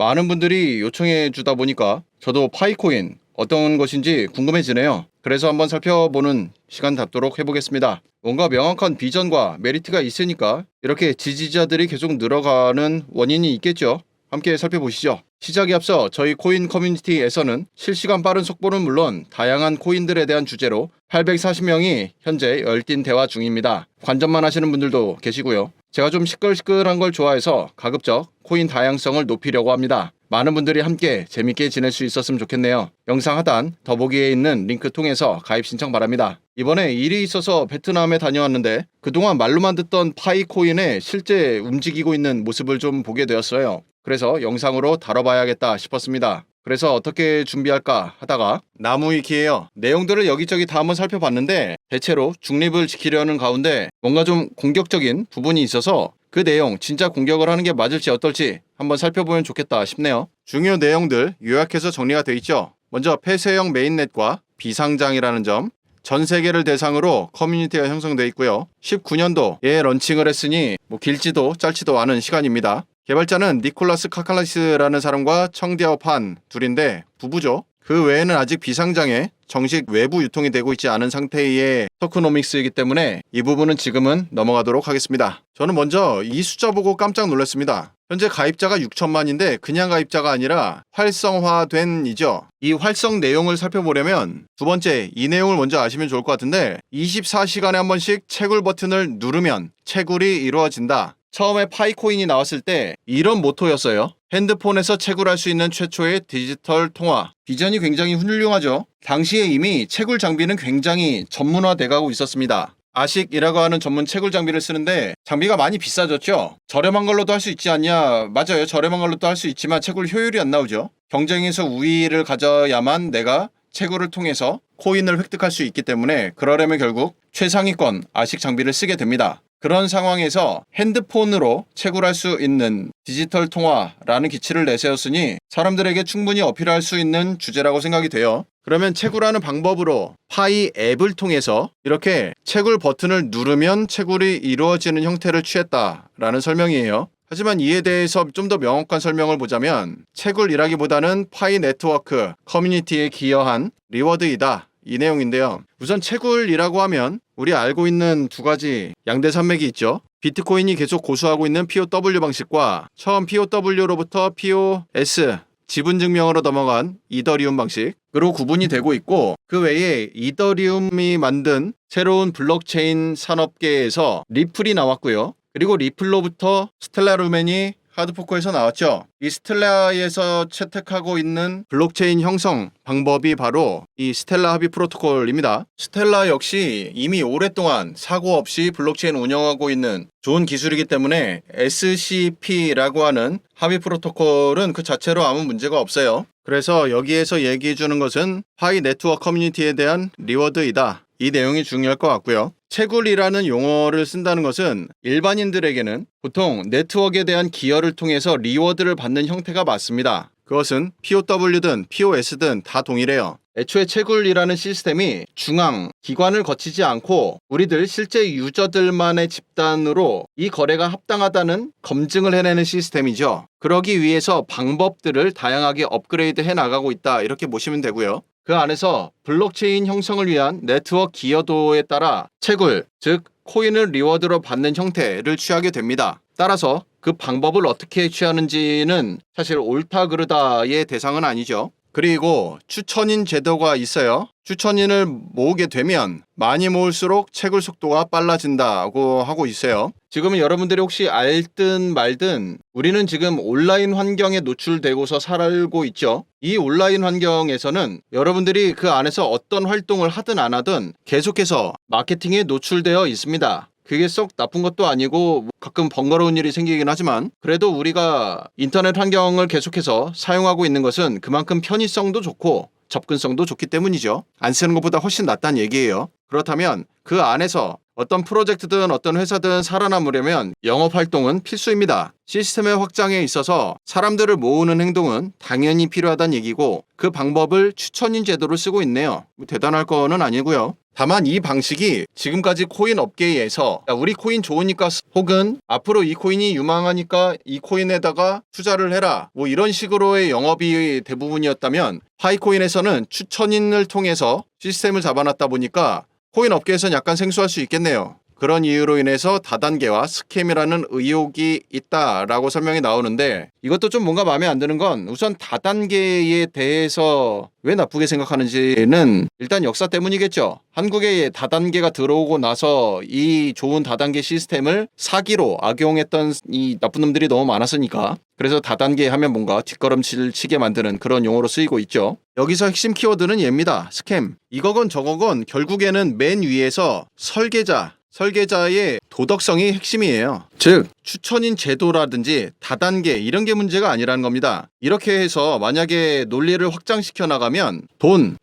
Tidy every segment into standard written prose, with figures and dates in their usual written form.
많은 분들이 요청해 주다 보니까 저도 파이코인 어떤 것인지 궁금해지네요. 그래서 한번 살펴보는 시간 갖도록 해보겠습니다. 뭔가 명확한 비전과 메리트가 있으니까 이렇게 지지자들이 계속 늘어가는 원인이 있겠죠. 함께 살펴보시죠. 시작에 앞서 저희 코인 커뮤니티에서는 실시간 빠른 속보는 물론 다양한 코인들에 대한 주제로 840명이 현재 열띤 대화 중입니다. 관전만 하시는 분들도 계시고요. 제가 좀 시끌시끌한 걸 좋아해서 가급적 코인 다양성을 높이려고 합니다. 많은 분들이 함께 재밌게 지낼 수 있었으면 좋겠네요. 영상 하단 더보기에 있는 링크 통해서 가입 신청 바랍니다. 이번에 일이 있어서 베트남에 다녀왔는데 그동안 말로만 듣던 파이코인의 실제 움직이고 있는 모습을 좀 보게 되었어요. 그래서 영상으로 다뤄봐야겠다 싶었습니다. 그래서 어떻게 준비할까 하다가 나무위키에요. 내용들을 여기저기 다 한번 살펴봤는데 대체로 중립을 지키려는 가운데 뭔가 좀 공격적인 부분이 있어서 그 내용 진짜 공격을 하는 게 맞을지 어떨지 한번 살펴보면 좋겠다 싶네요. 중요 내용들 요약해서 정리가 돼 있죠. 먼저 폐쇄형 메인넷과 비상장이라는 점, 전 세계를 대상으로 커뮤니티가 형성돼 있고요. 19년도에 런칭을 했으니 길지도 짧지도 않은 시간입니다. 개발자는 니콜라스 카칼라시스라는 사람과 청디아오 판 둘인데 부부죠. 그 외에는 아직 비상장에 정식 외부 유통이 되고 있지 않은 상태의 토크노믹스이기 때문에 이 부분은 지금은 넘어가도록 하겠습니다. 저는 먼저 이 숫자 보고 깜짝 놀랐습니다. 현재 가입자가 6천만인데 그냥 가입자가 아니라 활성화된 이죠. 이 활성 내용을 살펴보려면 두 번째 이 내용을 먼저 아시면 좋을 것 같은데 24시간에 한 번씩 채굴 버튼을 누르면 채굴이 이루어진다. 처음에 파이코인이 나왔을 때 이런 모토였어요. 핸드폰에서 채굴할 수 있는 최초의 디지털 통화. 비전이 굉장히 훌륭하죠. 당시에 이미 채굴 장비는 굉장히 전문화돼 가고 있었습니다. 아식이라고 하는 전문 채굴 장비를 쓰는데 장비가 많이 비싸졌죠. 저렴한 걸로도 할 수 있지 않냐. 맞아요. 저렴한 걸로도 할 수 있지만 채굴 효율이 안 나오죠. 경쟁에서 우위를 가져야만 내가 채굴을 통해서 코인을 획득할 수 있기 때문에 그러려면 결국 최상위권 아식 장비를 쓰게 됩니다. 그런 상황에서 핸드폰으로 채굴할 수 있는 디지털 통화라는 기치를 내세웠으니 사람들에게 충분히 어필할 수 있는 주제라고 생각이 돼요. 그러면 채굴하는 방법으로 파이 앱을 통해서 이렇게 채굴 버튼을 누르면 채굴이 이루어지는 형태를 취했다라는 설명이에요. 하지만 이에 대해서 좀 더 명확한 설명을 보자면 채굴이라기보다는 파이 네트워크 커뮤니티에 기여한 리워드이다. 이 내용인데요. 우선 채굴이라고 하면 우리 알고 있는 두 가지 양대 산맥이 있죠. 비트코인이 계속 고수하고 있는 POW 방식과 처음 POW로부터 POS 지분증명으로 넘어간 이더리움 방식으로 구분이 되고 있고 그 외에 이더리움이 만든 새로운 블록체인 산업계에서 리플이 나왔고요. 그리고 리플로부터 스텔라 루멘이 하드포크에서 나왔죠. 이 스텔라에서 채택하고 있는 블록체인 형성 방법이 바로 이 스텔라 합의 프로토콜입니다. 스텔라 역시 이미 오랫동안 사고 없이 블록체인 운영하고 있는 좋은 기술이기 때문에 SCP라고 하는 합의 프로토콜은 그 자체로 아무 문제가 없어요. 그래서 여기에서 얘기해 주는 것은 파이 네트워크 커뮤니티에 대한 리워드이다. 이 내용이 중요할 것 같고요. 채굴이라는 용어를 쓴다는 것은 일반인들에게는 보통 네트워크에 대한 기여를 통해서 리워드를 받는 형태가 맞습니다. 그것은 POW든 POS든 다 동일해요. 애초에 채굴이라는 시스템이 중앙, 기관을 거치지 않고 우리들 실제 유저들만의 집단으로 이 거래가 합당하다는 검증을 해내는 시스템이죠. 그러기 위해서 방법들을 다양하게 업그레이드 해 나가고 있다. 이렇게 보시면 되고요. 그 안에서 블록체인 형성을 위한 네트워크 기여도에 따라 채굴, 즉 코인을 리워드로 받는 형태를 취하게 됩니다. 따라서 그 방법을 어떻게 취하는지는 사실 옳다 그르다의 대상은 아니죠. 그리고 추천인 제도가 있어요. 추천인을 모으게 되면 많이 모을수록 채굴 속도가 빨라진다고 하고 있어요. 지금은 여러분들이 혹시 알든 말든 우리는 지금 온라인 환경에 노출되고서 살고 있죠. 이 온라인 환경에서는 여러분들이 그 안에서 어떤 활동을 하든 안 하든 계속해서 마케팅에 노출되어 있습니다. 그게 썩 나쁜 것도 아니고 가끔 번거로운 일이 생기긴 하지만 그래도 우리가 인터넷 환경을 계속해서 사용하고 있는 것은 그만큼 편의성도 좋고 접근성도 좋기 때문이죠. 안 쓰는 것보다 훨씬 낫다는 얘기예요. 그렇다면 그 안에서 어떤 프로젝트든 어떤 회사든 살아남으려면 영업 활동은 필수입니다. 시스템의 확장에 있어서 사람들을 모으는 행동은 당연히 필요하다는 얘기고 그 방법을 추천인 제도를 쓰고 있네요. 대단할 거는 아니고요. 다만 이 방식이 지금까지 코인 업계에서 우리 코인 좋으니까 혹은 앞으로 이 코인이 유망하니까 이 코인에다가 투자를 해라 이런 식으로의 영업이 대부분이었다면 파이코인에서는 추천인을 통해서 시스템을 잡아놨다 보니까 코인 업계에서는 약간 생소할 수 있겠네요. 그런 이유로 인해서 다단계와 스캠이라는 의혹이 있다라고 설명이 나오는데 이것도 좀 뭔가 마음에 안 드는 건 우선 다단계에 대해서 왜 나쁘게 생각하는지는 일단 역사 때문이겠죠. 한국에 다단계가 들어오고 나서 이 좋은 다단계 시스템을 사기로 악용했던 이 나쁜 놈들이 너무 많았으니까 그래서 다단계 하면 뭔가 뒷걸음질 치게 만드는 그런 용어로 쓰이고 있죠. 여기서 핵심 키워드는 얘입니다. 스캠. 이거건 저거건 결국에는 맨 위에서 설계자의 도덕성이 핵심이에요. 즉 추천인 제도라든지 다단계 이런 게 문제가 아니라는 겁니다. 이렇게 해서 만약에 논리를 확장시켜 나가면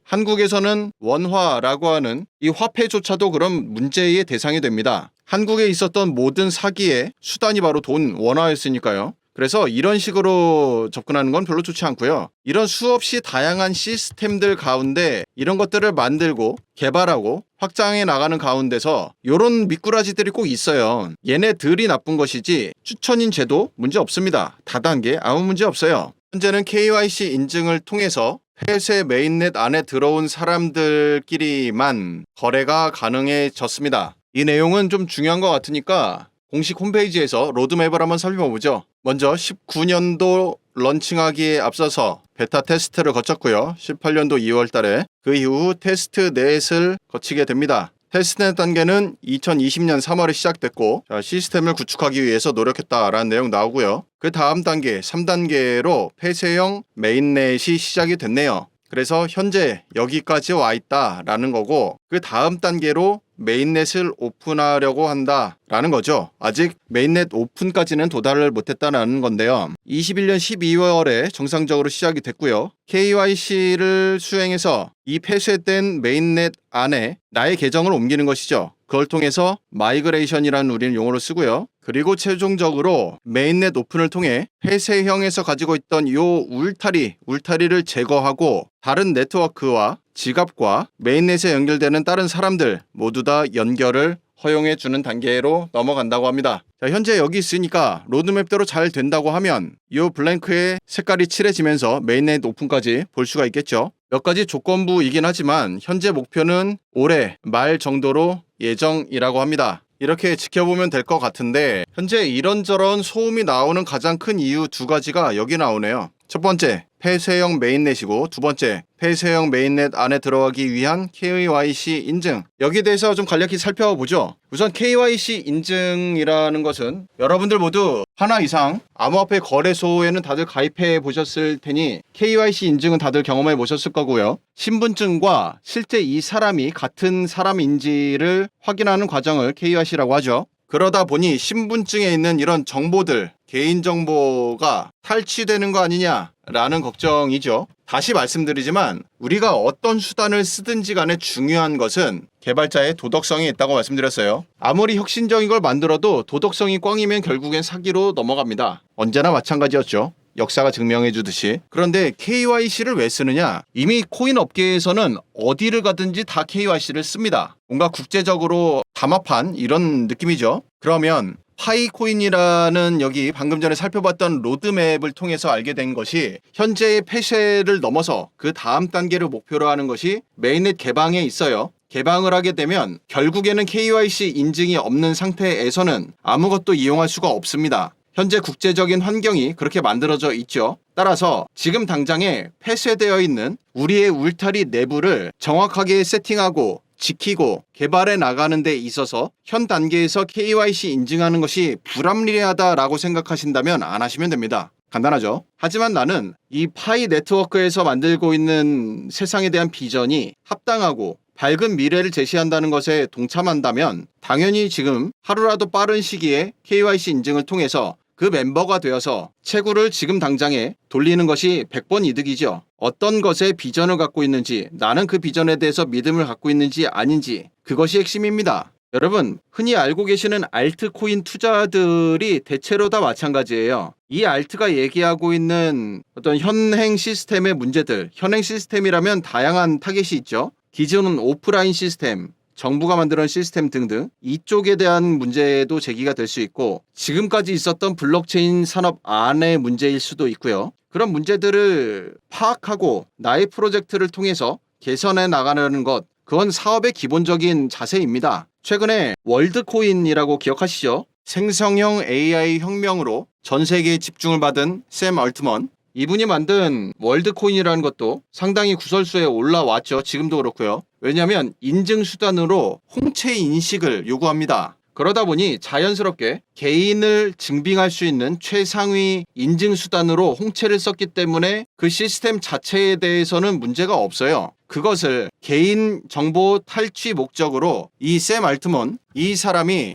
한국에서는 원화라고 하는 이 화폐조차도 그런 문제의 대상이 됩니다. 한국에 있었던 모든 사기의 수단이 바로 원화였으니까요. 그래서 이런 식으로 접근하는 건 별로 좋지 않고요. 이런 수없이 다양한 시스템들 가운데 이런 것들을 만들고 개발하고 확장해 나가는 가운데서 이런 미꾸라지들이 꼭 있어요. 얘네들이 나쁜 것이지 추천인 제도 문제 없습니다. 다단계 아무 문제 없어요. 현재는 KYC 인증을 통해서 폐쇄 메인넷 안에 들어온 사람들끼리만 거래가 가능해졌습니다. 이 내용은 좀 중요한 것 같으니까 공식 홈페이지에서 로드맵을 한번 살펴보죠. 먼저 19년도 런칭하기에 앞서서 베타 테스트를 거쳤고요. 18년도 2월 달에 그 이후 테스트 넷을 거치게 됩니다. 테스트넷 단계는 2020년 3월에 시작됐고 시스템을 구축하기 위해서 노력했다라는 내용 나오고요. 그 다음 단계 3단계로 폐쇄형 메인넷이 시작이 됐네요. 그래서 현재 여기까지 와 있다라는 거고 그 다음 단계로 메인넷을 오픈하려고 한다라는 거죠. 아직 메인넷 오픈까지는 도달을 못했다는 건데요. 21년 12월에 정상적으로 시작이 됐고요. KYC를 수행해서 이 폐쇄된 메인넷 안에 나의 계정을 옮기는 것이죠. 그걸 통해서 마이그레이션이라는 우리는 용어를 쓰고요. 그리고 최종적으로 메인넷 오픈을 통해 폐쇄형에서 가지고 있던 요 울타리를 제거하고 다른 네트워크와 지갑과 메인넷에 연결되는 다른 사람들 모두 다 연결을 허용해주는 단계로 넘어간다고 합니다. 자, 현재 여기 있으니까 로드맵대로 잘 된다고 하면 이 블랭크의 색깔이 칠해지면서 메인넷 오픈까지 볼 수가 있겠죠. 몇 가지 조건부이긴 하지만 현재 목표는 올해 말 정도로 예정이라고 합니다. 이렇게 지켜보면 될 것 같은데 현재 이런저런 소음이 나오는 가장 큰 이유 두 가지가 여기 나오네요. 첫 번째, 폐쇄형 메인넷이고 두 번째, 폐쇄형 메인넷 안에 들어가기 위한 KYC 인증. 여기에 대해서 좀 간략히 살펴보죠. 우선 KYC 인증이라는 것은 여러분들 모두 하나 이상 암호화폐 거래소에는 다들 가입해 보셨을 테니 KYC 인증은 다들 경험해 보셨을 거고요. 신분증과 실제 이 사람이 같은 사람인지를 확인하는 과정을 KYC라고 하죠. 그러다 보니 신분증에 있는 이런 정보들, 개인정보가 탈취되는 거 아니냐라는 걱정이죠. 다시 말씀드리지만 우리가 어떤 수단을 쓰든지 간에 중요한 것은 개발자의 도덕성이 있다고 말씀드렸어요. 아무리 혁신적인 걸 만들어도 도덕성이 꽝이면 결국엔 사기로 넘어갑니다. 언제나 마찬가지였죠. 역사가 증명해 주듯이. 그런데 KYC를 왜 쓰느냐? 이미 코인 업계에서는 어디를 가든지 다 KYC를 씁니다. 뭔가 국제적으로 담합한 이런 느낌이죠. 그러면 파이코인이라는 여기 방금 전에 살펴봤던 로드맵을 통해서 알게 된 것이 현재의 폐쇄를 넘어서 그 다음 단계를 목표로 하는 것이 메인넷 개방에 있어요. 개방을 하게 되면 결국에는 KYC 인증이 없는 상태에서는 아무것도 이용할 수가 없습니다. 현재 국제적인 환경이 그렇게 만들어져 있죠. 따라서 지금 당장에 폐쇄되어 있는 우리의 울타리 내부를 정확하게 세팅하고 지키고 개발해 나가는 데 있어서 현 단계에서 KYC 인증하는 것이 불합리하다라고 생각하신다면 안 하시면 됩니다. 간단하죠. 하지만 나는 이 파이 네트워크에서 만들고 있는 세상에 대한 비전이 합당하고 밝은 미래를 제시한다는 것에 동참한다면 당연히 지금 하루라도 빠른 시기에 KYC 인증을 통해서 그 멤버가 되어서 채굴을 지금 당장에 돌리는 것이 100번 이득이죠. 어떤 것에 비전을 갖고 있는지, 나는 그 비전에 대해서 믿음을 갖고 있는지 아닌지, 그것이 핵심입니다. 여러분, 흔히 알고 계시는 알트코인 투자들이 대체로 다 마찬가지예요. 이 알트가 얘기하고 있는 어떤 현행 시스템의 문제들, 현행 시스템이라면 다양한 타겟이 있죠. 기존은 오프라인 시스템, 정부가 만드는 시스템 등등 이쪽에 대한 문제도 제기가 될 수 있고, 지금까지 있었던 블록체인 산업 안의 문제일 수도 있고요. 그런 문제들을 파악하고 나의 프로젝트를 통해서 개선해 나가는 것, 그건 사업의 기본적인 자세입니다. 최근에 월드코인이라고 기억하시죠? 생성형 AI 혁명으로 전 세계에 집중을 받은 샘 얼트먼, 이분이 만든 월드코인이라는 것도 상당히 구설수에 올라왔죠. 지금도 그렇고요. 왜냐하면 인증 수단으로 홍채 인식을 요구합니다. 그러다 보니 자연스럽게 개인을 증빙할 수 있는 최상위 인증 수단으로 홍채를 썼기 때문에 그 시스템 자체에 대해서는 문제가 없어요. 그것을 개인 정보 탈취 목적으로 이 샘 알트먼, 이 사람이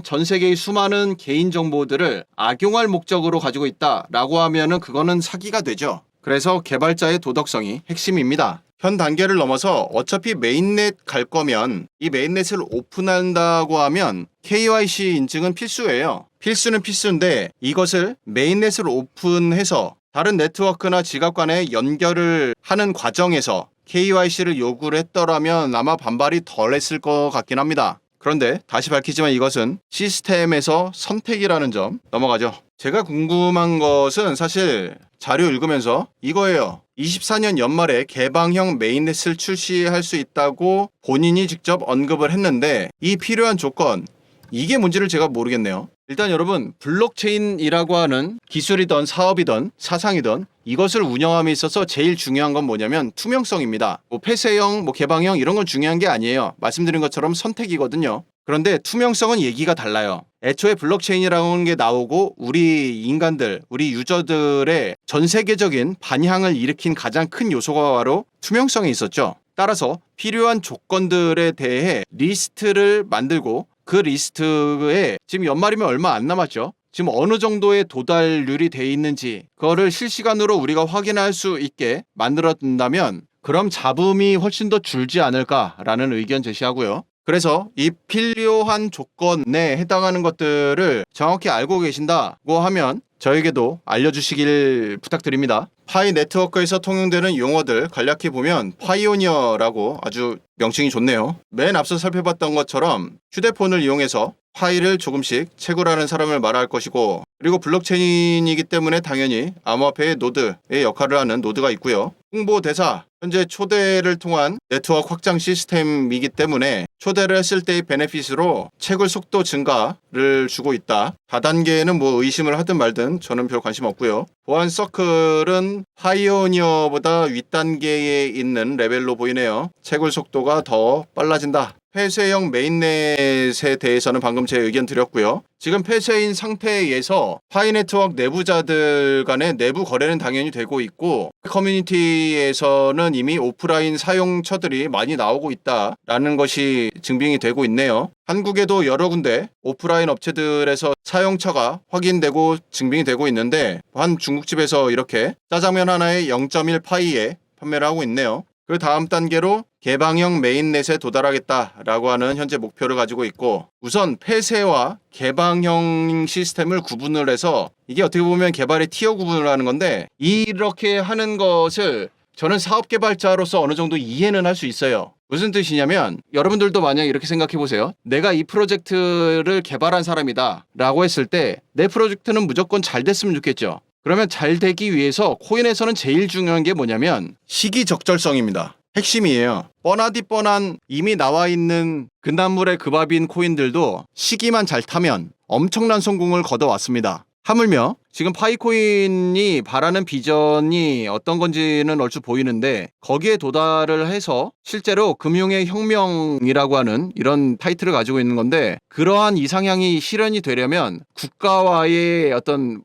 전 세계의 수많은 개인 정보들을 악용할 목적으로 가지고 있다라고 하면은 그거는 사기가 되죠. 그래서 개발자의 도덕성이 핵심입니다. 현 단계를 넘어서 어차피 메인넷 갈 거면 이 메인넷을 오픈한다고 하면 KYC 인증은 필수예요. 필수는 필수인데 이것을 메인넷을 오픈해서 다른 네트워크나 지갑 간에 연결을 하는 과정에서 KYC를 요구를 했더라면 아마 반발이 덜 했을 것 같긴 합니다. 그런데 다시 밝히지만 이것은 시스템에서 선택이라는 점 넘어가죠. 제가 궁금한 것은 사실 자료 읽으면서 이거예요. 24년 연말에 개방형 메인넷을 출시할 수 있다고 본인이 직접 언급을 했는데 이 필요한 조건, 이게 뭔지를 제가 모르겠네요. 일단 여러분, 블록체인이라고 하는 기술이든 사업이든 사상이든 이것을 운영함에 있어서 제일 중요한 건 뭐냐면 투명성입니다. 폐쇄형, 개방형 이런 건 중요한 게 아니에요. 말씀드린 것처럼 선택이거든요. 그런데 투명성은 얘기가 달라요. 애초에 블록체인이라는 게 나오고 우리 인간들, 우리 유저들의 전 세계적인 반향을 일으킨 가장 큰 요소가 바로 투명성에 있었죠. 따라서 필요한 조건들에 대해 리스트를 만들고 그 리스트에 지금 연말이면 얼마 안 남았죠. 지금 어느 정도의 도달률이 돼 있는지 그거를 실시간으로 우리가 확인할 수 있게 만들어둔다면 그럼 잡음이 훨씬 더 줄지 않을까라는 의견 제시하고요. 그래서 이 필요한 조건에 해당하는 것들을 정확히 알고 계신다고 하면 저에게도 알려주시길 부탁드립니다. 파이 네트워크에서 통용되는 용어들 간략히 보면 파이오니어라고 아주 명칭이 좋네요. 맨 앞서 살펴봤던 것처럼 휴대폰을 이용해서 파일을 조금씩 채굴하는 사람을 말할 것이고, 그리고 블록체인이기 때문에 당연히 암호화폐의 노드의 역할을 하는 노드가 있고요. 홍보대사, 현재 초대를 통한 네트워크 확장 시스템이기 때문에 초대를 했을 때의 베네핏으로 채굴 속도 증가를 주고 있다. 다단계에는 의심을 하든 말든 저는 별 관심 없고요. 보안 서클은 파이오니어보다 윗단계에 있는 레벨로 보이네요. 채굴 속도가 더 빨라진다. 폐쇄형 메인넷에 대해서는 방금 제 의견 드렸고요. 지금 폐쇄인 상태에서 파이 네트워크 내부자들 간의 내부 거래는 당연히 되고 있고, 커뮤니티에서는 이미 오프라인 사용처들이 많이 나오고 있다라는 것이 증빙이 되고 있네요. 한국에도 여러 군데 오프라인 업체들에서 사용처가 확인되고 증빙이 되고 있는데, 한 중국집에서 이렇게 짜장면 하나에 0.1 파이에 판매를 하고 있네요. 그 다음 단계로 개방형 메인넷에 도달하겠다라고 하는 현재 목표를 가지고 있고, 우선 폐쇄와 개방형 시스템을 구분을 해서 이게 어떻게 보면 개발의 티어 구분을 하는 건데, 이렇게 하는 것을 저는 사업 개발자로서 어느 정도 이해는 할 수 있어요. 무슨 뜻이냐면 여러분들도 만약 이렇게 생각해 보세요. 내가 이 프로젝트를 개발한 사람이다 라고 했을 때 내 프로젝트는 무조건 잘 됐으면 좋겠죠. 그러면 잘 되기 위해서 코인에서는 제일 중요한 게 뭐냐면 시기적절성입니다. 핵심이에요. 뻔하디 뻔한 이미 나와 있는 근단물의 그 밥인 코인들도 시기만 잘 타면 엄청난 성공을 거둬왔습니다. 하물며 지금 파이코인이 바라는 비전이 어떤 건지는 얼추 보이는데, 거기에 도달을 해서 실제로 금융의 혁명이라고 하는 이런 타이틀을 가지고 있는 건데, 그러한 이상향이 실현이 되려면 국가와의 어떤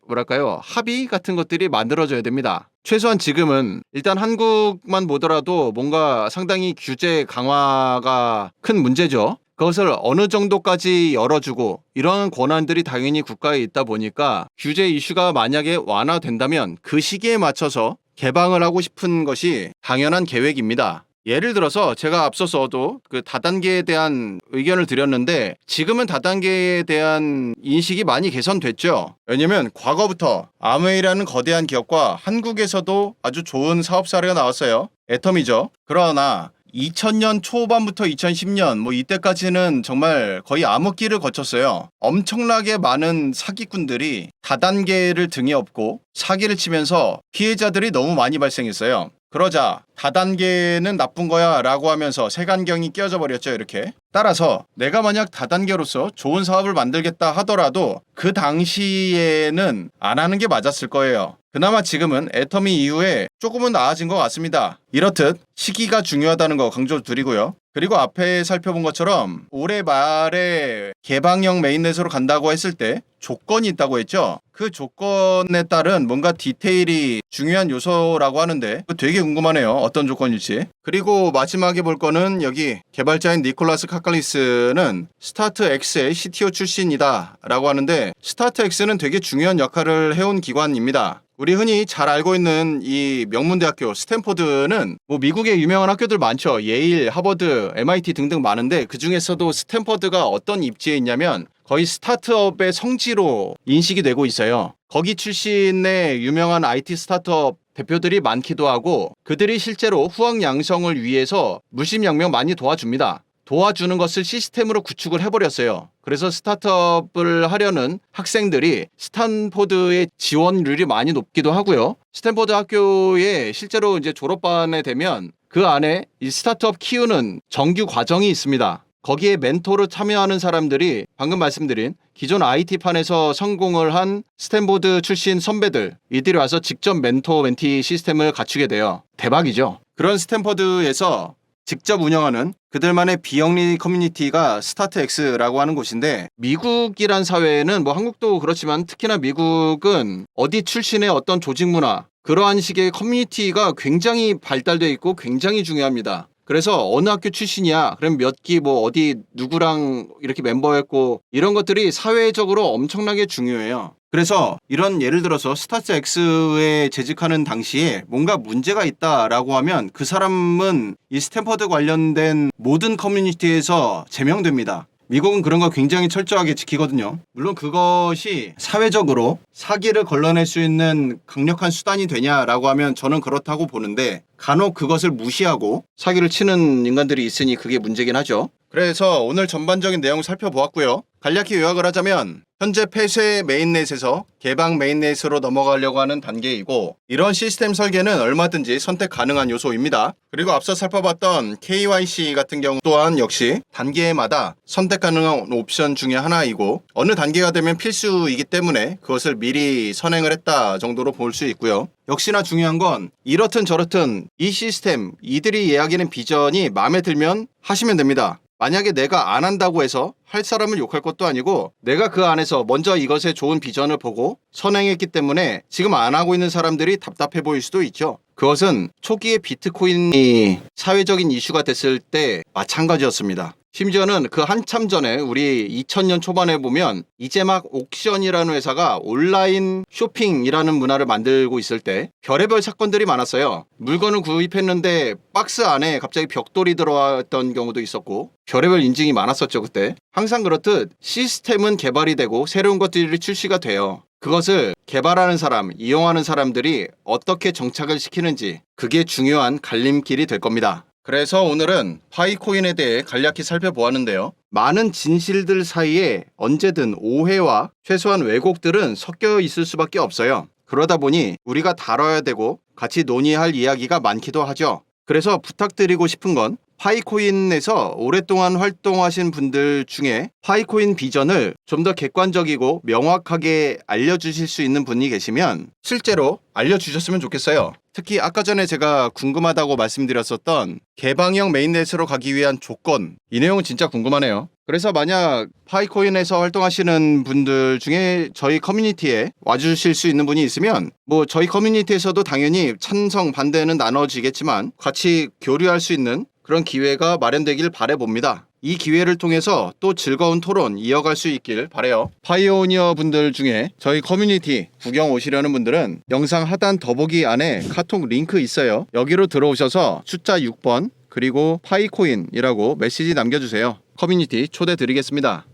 합의 같은 것들이 만들어져야 됩니다. 최소한 지금은 일단 한국만 보더라도 뭔가 상당히 규제 강화가 큰 문제죠. 그것을 어느 정도까지 열어주고 이런 권한들이 당연히 국가에 있다 보니까 규제 이슈가 만약에 완화된다면 그 시기에 맞춰서 개방을 하고 싶은 것이 당연한 계획입니다. 예를 들어서 제가 앞서서도 그 다단계에 대한 의견을 드렸는데 지금은 다단계에 대한 인식이 많이 개선됐죠. 왜냐면 과거부터 아무웨이라는 거대한 기업과 한국에서도 아주 좋은 사업 사례가 나왔어요. 애텀이죠. 그러나 2000년 초반부터 2010년 뭐 이때까지는 정말 거의 암흑기를 거쳤어요. 엄청나게 많은 사기꾼들이 다단계를 등에 업고 사기를 치면서 피해자들이 너무 많이 발생했어요. 그러자 다단계는 나쁜 거야 라고 하면서 색안경이 끼어져 버렸죠. 이렇게. 따라서 내가 만약 다단계로서 좋은 사업을 만들겠다 하더라도 그 당시에는 안 하는 게 맞았을 거예요. 그나마 지금은 애터미 이후에 조금은 나아진 것 같습니다. 이렇듯 시기가 중요하다는 거 강조드리고요. 그리고 앞에 살펴본 것처럼 올해 말에 개방형 메인넷으로 간다고 했을 때 조건이 있다고 했죠. 그 조건에 따른 뭔가 디테일이 중요한 요소라고 하는데 되게 궁금하네요. 어떤 조건일지. 그리고 마지막에 볼 거는 여기 개발자인 니콜라스 카칼리스는 스타트X의 CTO 출신이다 라고 하는데 스타트X는 되게 중요한 역할을 해온 기관입니다. 우리 흔히 잘 알고 있는 이 명문대학교 스탠포드는 뭐 미국의 유명한 학교들 많죠. 예일, 하버드, MIT 등등 많은데 그 중에서도 스탠포드가 어떤 입지에 있냐면 거의 스타트업의 성지로 인식이 되고 있어요. 거기 출신의 유명한 IT 스타트업 대표들이 많기도 하고 그들이 실제로 후학 양성을 위해서 물심양면 많이 도와줍니다. 도와주는 것을 시스템으로 구축을 해버렸어요. 그래서 스타트업을 하려는 학생들이 스탠포드의 지원율이 많이 높기도 하고요. 스탠포드 학교에 실제로 이제 졸업반에 되면 그 안에 이 스타트업 키우는 정규 과정이 있습니다. 거기에 멘토로 참여하는 사람들이 방금 말씀드린 기존 IT판에서 성공을 한 스탠포드 출신 선배들 이들이 와서 직접 멘토 멘티 시스템을 갖추게 돼요. 대박이죠. 그런 스탠포드에서 직접 운영하는 그들만의 비영리 커뮤니티가 스타트X라고 하는 곳인데 미국이란 사회에는 뭐 한국도 그렇지만 특히나 미국은 어디 출신의 어떤 조직 문화 그러한 식의 커뮤니티가 굉장히 발달되어 있고 굉장히 중요합니다. 그래서 어느 학교 출신이야 그럼 몇 기 뭐 어디 누구랑 이렇게 멤버였고 이런 것들이 사회적으로 엄청나게 중요해요. 그래서 이런 예를 들어서 스타트X에 재직하는 당시에 뭔가 문제가 있다라고 하면 그 사람은 이 스탠퍼드 관련된 모든 커뮤니티에서 제명됩니다. 미국은 그런 거 굉장히 철저하게 지키거든요. 물론 그것이 사회적으로 사기를 걸러낼 수 있는 강력한 수단이 되냐라고 하면 저는 그렇다고 보는데 간혹 그것을 무시하고 사기를 치는 인간들이 있으니 그게 문제긴 하죠. 그래서 오늘 전반적인 내용을 살펴보았고요. 간략히 요약을 하자면 현재 폐쇄 메인넷에서 개방 메인넷으로 넘어가려고 하는 단계이고 이런 시스템 설계는 얼마든지 선택 가능한 요소입니다. 그리고 앞서 살펴봤던 KYC 같은 경우 또한 역시 단계마다 선택 가능한 옵션 중에 하나이고 어느 단계가 되면 필수이기 때문에 그것을 미리 선행을 했다 정도로 볼 수 있고요. 역시나 중요한 건 이렇든 저렇든 이 시스템 이들이 이야기하는 비전이 마음에 들면 하시면 됩니다. 만약에 내가 안 한다고 해서 할 사람을 욕할 것도 아니고 내가 그 안에서 먼저 이것의 좋은 비전을 보고 선행했기 때문에 지금 안 하고 있는 사람들이 답답해 보일 수도 있죠. 그것은 초기에 비트코인이 사회적인 이슈가 됐을 때 마찬가지였습니다. 심지어는 그 한참 전에 우리 2000년 초반에 보면 이제 막 옥션이라는 회사가 온라인 쇼핑이라는 문화를 만들고 있을 때 별의별 사건들이 많았어요. 물건을 구입했는데 박스 안에 갑자기 벽돌이 들어왔던 경우도 있었고 별의별 인증이 많았었죠. 그때 항상 그렇듯 시스템은 개발이 되고 새로운 것들이 출시가 돼요. 그것을 개발하는 사람, 이용하는 사람들이 어떻게 정착을 시키는지 그게 중요한 갈림길이 될 겁니다. 그래서 오늘은 파이코인에 대해 간략히 살펴보았는데요. 많은 진실들 사이에 언제든 오해와 최소한 왜곡들은 섞여 있을 수밖에 없어요. 그러다 보니 우리가 다뤄야 되고 같이 논의할 이야기가 많기도 하죠. 그래서 부탁드리고 싶은 건 파이코인에서 오랫동안 활동하신 분들 중에 파이코인 비전을 좀 더 객관적이고 명확하게 알려주실 수 있는 분이 계시면 실제로 알려주셨으면 좋겠어요. 특히 아까 전에 제가 궁금하다고 말씀드렸었던 개방형 메인넷으로 가기 위한 조건 이 내용은 진짜 궁금하네요. 그래서 만약 파이코인에서 활동하시는 분들 중에 저희 커뮤니티에 와주실 수 있는 분이 있으면 뭐 저희 커뮤니티에서도 당연히 찬성 반대는 나눠지겠지만 같이 교류할 수 있는 그런 기회가 마련되길 바라봅니다. 이 기회를 통해서 또 즐거운 토론 이어갈 수 있길 바라요. 파이오니어 분들 중에 저희 커뮤니티 구경 오시려는 분들은 영상 하단 더보기 안에 카톡 링크 있어요. 여기로 들어오셔서 숫자 6번 그리고 파이코인이라고 메시지 남겨주세요. 커뮤니티 초대 드리겠습니다.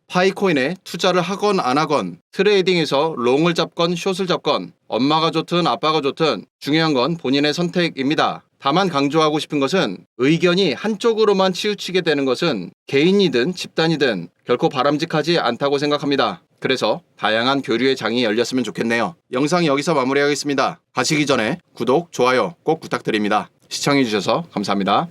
파이코인에 투자를 하건 안 하건, 트레이딩에서 롱을 잡건 숏을 잡건, 엄마가 좋든 아빠가 좋든 중요한 건 본인의 선택입니다. 다만 강조하고 싶은 것은 의견이 한쪽으로만 치우치게 되는 것은 개인이든 집단이든 결코 바람직하지 않다고 생각합니다. 그래서 다양한 교류의 장이 열렸으면 좋겠네요. 영상 여기서 마무리하겠습니다. 가시기 전에 구독, 좋아요 꼭 부탁드립니다. 시청해주셔서 감사합니다.